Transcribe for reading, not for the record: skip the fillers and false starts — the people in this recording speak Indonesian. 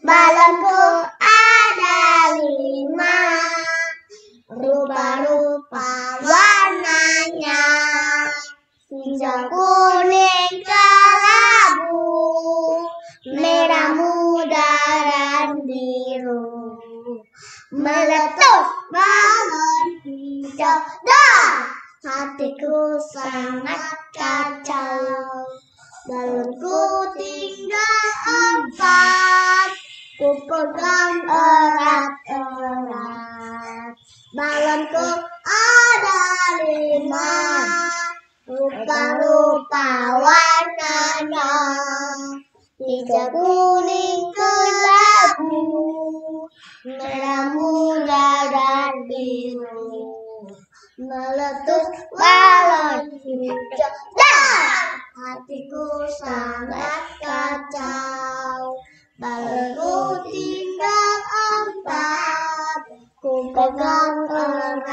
Balonku ada 5, rupa-rupa warnanya, hijau, kuning, kelabu, merah muda dan biru. Meletus balon hijau, dah hatiku sangat kacau. Balonku tinggal 4, ku pegang erat-erat. Balonku ada 5, rupa-rupa warnanya, hijau, kuning, kelabu, merah muda dan biru. Meletus balon hijau, dah hatiku sangat kacau. Balonku tinggal 4, ku pegang erat.